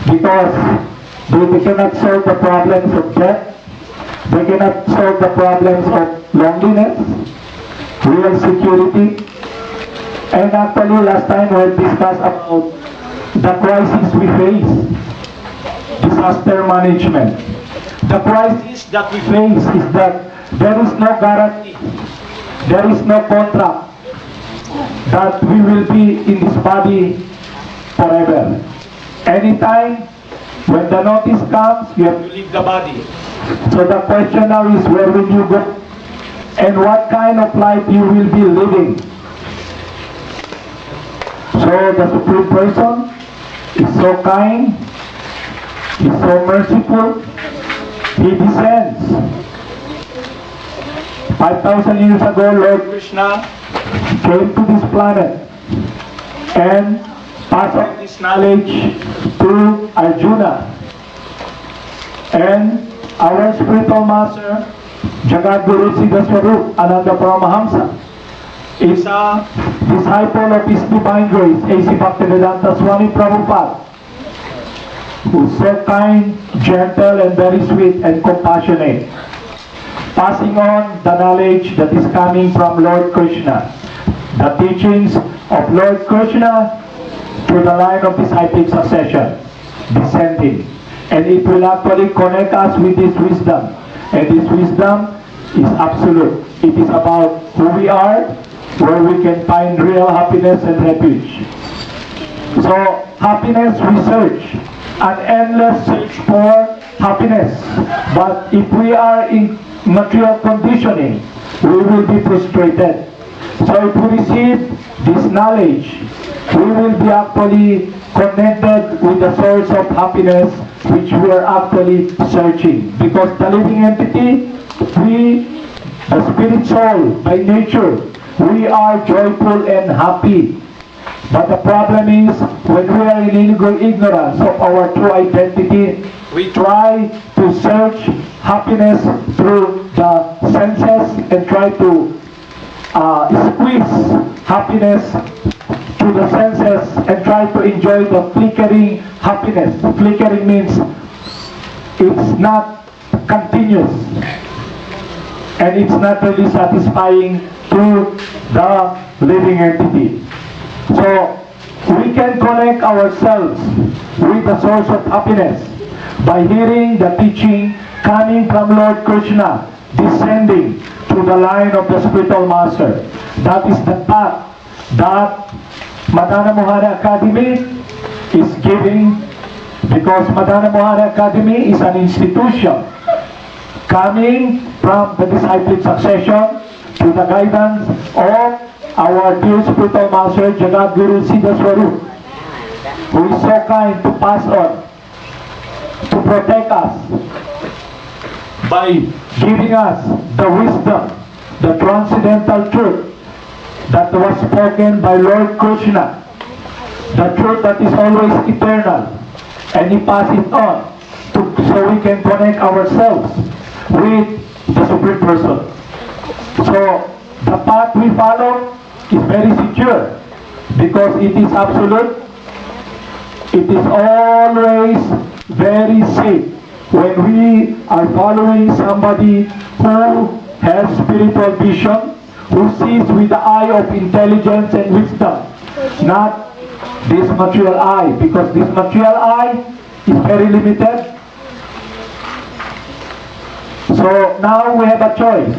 because they cannot solve the problems of debt, they cannot solve the problems of loneliness, real security. And actually last time we discussed about the crisis we face, disaster management. The crisis that we face is that there is no guarantee, there is no contract that we will be in this body forever. Anytime when the notice comes, you have to leave the body. So the question now is, where will you go? And what kind of life you will be living? So the Supreme Person is so kind, is so merciful, He descends. 5,000 years ago, Lord Krishna came to this planet and passed on this knowledge to Arjuna. And our spiritual master, Jagadguru Siddhaswarup Ananda Paramahamsa, is a disciple of His Divine Grace, A.C. Bhaktivedanta Swami Prabhupada, who is so kind, gentle, and very sweet and compassionate, passing on the knowledge that is coming from Lord Krishna, the teachings of Lord Krishna through the line of disciplic succession, descending. And it will actually connect us with this wisdom. And this wisdom is absolute. It is about who we are, where we can find real happiness and refuge. So, happiness we search, an endless search for happiness. But if we are in material conditioning, we will be frustrated. So if we receive this knowledge, we will be actually connected with the source of happiness which we are actually searching. Because the living entity, we, the spirit soul, by nature, we are joyful and happy. But the problem is, when we are in ignorance of our true identity, we try to search happiness through the senses and try to squeeze happiness through the senses and try to enjoy the flickering happiness. Flickering means it's not continuous and it's not really satisfying to the living entity. So we can connect ourselves with the source of happiness by hearing the teaching coming from Lord Krishna, descending to the line of the spiritual master. That is the path that Madana Mohana Academy is giving, because Madana Mohana Academy is an institution coming from the disciplic succession to the guidance of our dear spiritual master Jagadguru Siddhaswarup, who is so kind to pass on, to protect us by giving us the wisdom, the transcendental truth that was spoken by Lord Krishna, the truth that is always eternal, and He passes it on so we can connect ourselves with the Supreme Person. So the path we follow is very secure because it is absolute. It is always very safe when we are following somebody who has spiritual vision, who sees with the eye of intelligence and wisdom, not this material eye, because this material eye is very limited. So now we have a choice.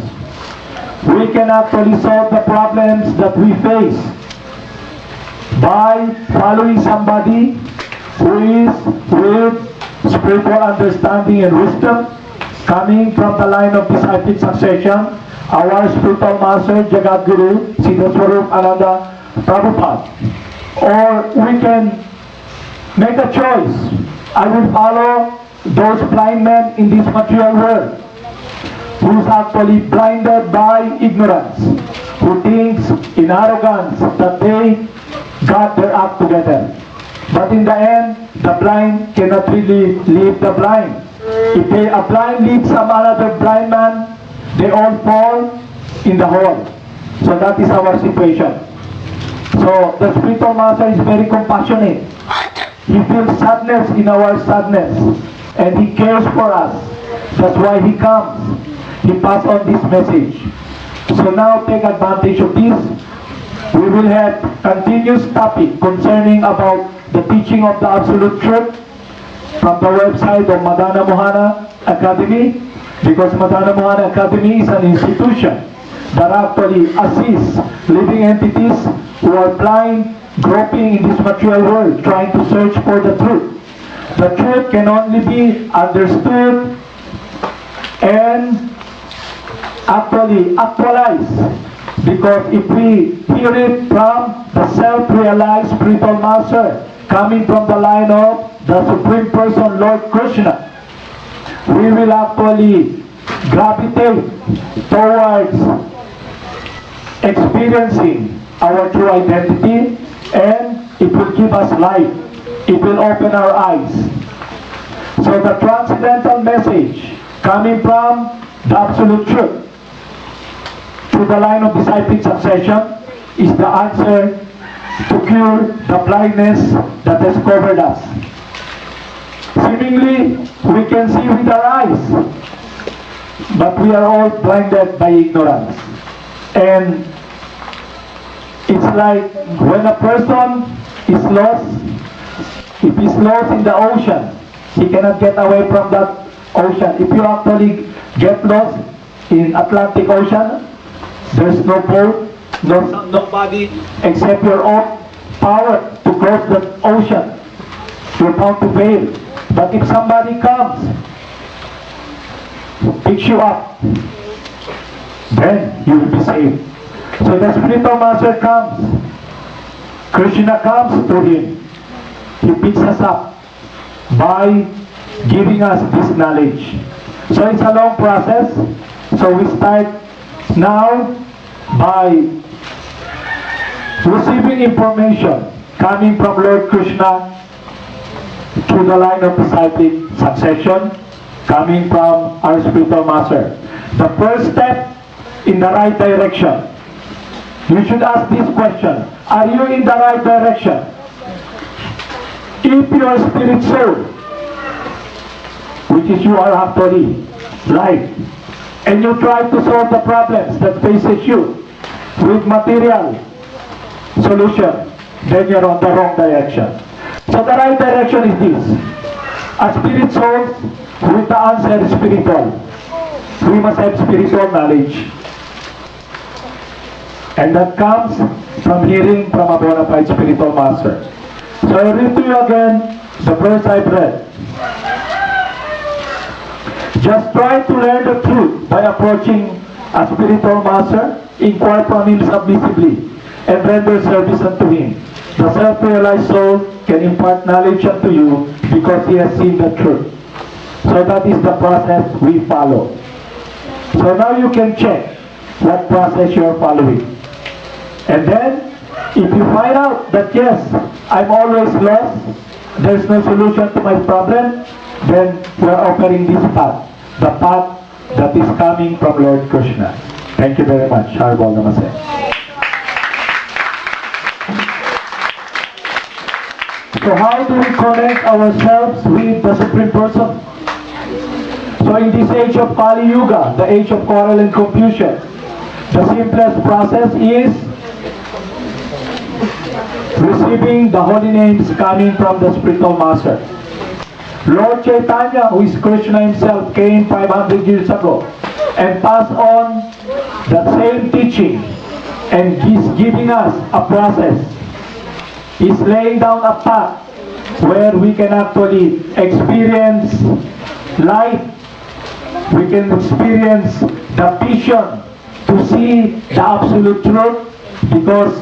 We can actually solve the problems that we face by following somebody who is with spiritual understanding and wisdom, coming from the line of disciplic succession, our spiritual master Jagadguru Siddhaswarup Ananda Prabhupada. Or we can make a choice. I will follow those blind men in this material world, who is actually blinded by ignorance, who thinks in arrogance that they got their act together. But in the end, the blind cannot really lead the blind. If a blind leads some another blind man, they all fall in the hole. So that is our situation. So the spiritual master is very compassionate. He feels sadness in our sadness. And He cares for us. That's why He comes. He passed on this message. So now take advantage of this. We will have continuous topic concerning about the teaching of the absolute truth from the website of Madana Mohana Academy, because Madana Mohana Academy is an institution that actually assists living entities who are blind, groping in this material world, trying to search for the truth. The truth can only be understood and actually actualized, because if we hear it from the self-realized spiritual master coming from the line of the Supreme Person, Lord Krishna, we will actually gravitate towards experiencing our true identity, and it will give us light. It will open our eyes. So the transcendental message coming from the absolute truth through the line of disciplic succession is the answer to cure the blindness that has covered us. Seemingly, we can see with our eyes, but we are all blinded by ignorance. And it's like when a person is lost, if he's lost in the ocean, he cannot get away from that ocean. If you actually get lost in Atlantic Ocean, there's no boat, nobody except your own power to cross the ocean. You're bound to fail. But if somebody comes, picks you up, then you will be saved. So the spiritual master comes. Krishna comes to him. He picks us up by giving us this knowledge. So it's a long process. So we start now by receiving information coming from Lord Krishna through the line of disciplic succession coming from our spiritual master. The first step in the right direction. You should ask this question: are you in the right direction? If your spirit soul, which is you are actually right, and you try to solve the problems that faces you with material solution, then you're on the wrong direction. So the right direction is this: a spirit soul with the answer is spiritual. We must have spiritual knowledge. And that comes from hearing from a bona fide spiritual master. So I read to you again the verse I've read. Just try to learn the truth by approaching a spiritual master, inquire from him submissively, and render service unto him. The self-realized soul can impart knowledge unto you because he has seen the truth. So that is the process we follow. So now you can check what process you are following. And then, if you find out that yes, I'm always lost, there's no solution to my problem, then we are offering this path, the path that is coming from Lord Krishna. Thank you very much. Harbol Namaste. So how do we connect ourselves with the Supreme Person? So in this age of Kali Yuga, the age of quarrel and confusion, the simplest process is receiving the holy names coming from the spiritual master. Lord Chaitanya, who is Krishna himself, came 500 years ago and passed on that same teaching, and he's giving us a process. He's laying down a path where we can actually experience light. We can experience the vision to see the absolute truth, because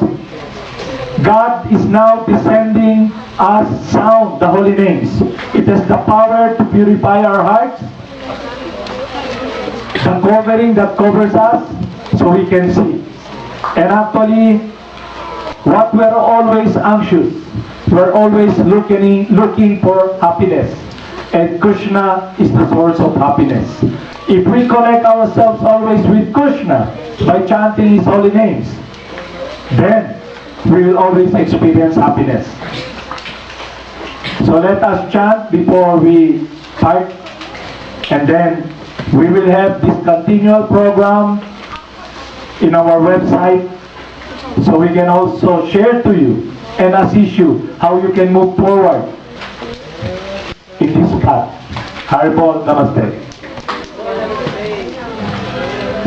God is now descending as sound, the holy names. It has the power to purify our hearts, the covering that covers us so we can see. And actually, what we're always anxious, we're always looking for happiness. And Krishna is the source of happiness. If we connect ourselves always with Krishna by chanting his holy names, then we will always experience happiness. So let us chant before we start, and then we will have this continual program in our website, so we can also share to you and assist you how you can move forward in this path. Haribol, Namaste.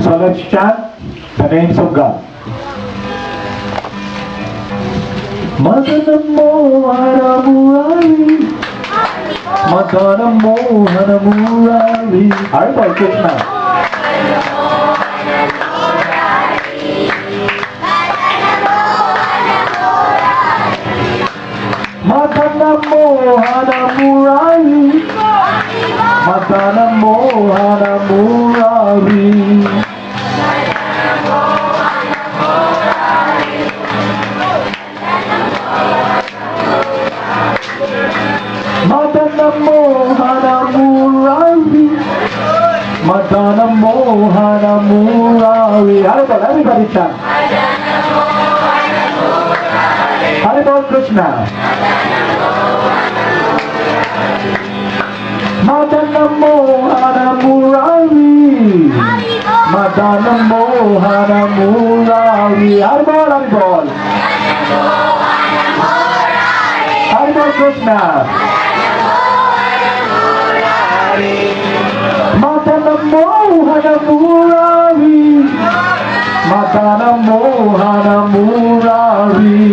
So let's chant the names of God. Madanamo Haramurari, Madanamo Haramurari. Haribol, Krishna. Madanamo Haramurari, Madanamo Haramurari. Madanamo Haramurari, Madanamo Haramurari. Haribol, everybody chant. Haribol Krishna. Madanamo Haramurari, Madanamo Haramurari. Haribol, Haribol. Haribol Krishna. Madanamo Haramurari, Madanamo Haramurari.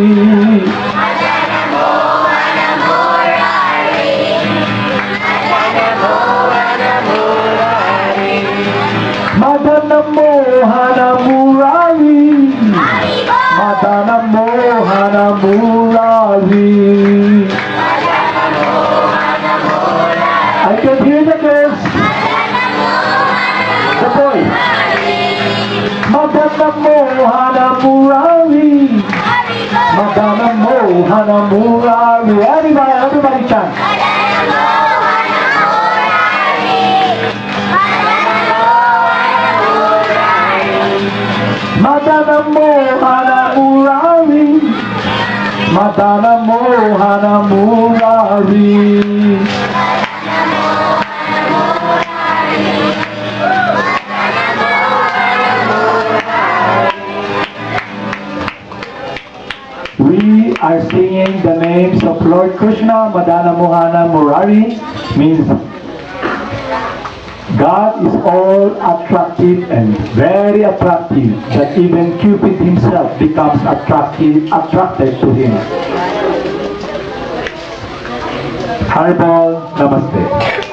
Madanamo Haramurari, Madanamo Haramurari. I can hear the girls. The boys. Madanamo Haramurari, Madanamo Haramurari. Everybody chant. Madanamo Haramurari, Madanamo Haramurari. We are singing the names of Lord Krishna. Madanamo Haramurari means God is all attractive and very attractive, that even Cupid himself becomes attracted to him. Haribol, Namaste.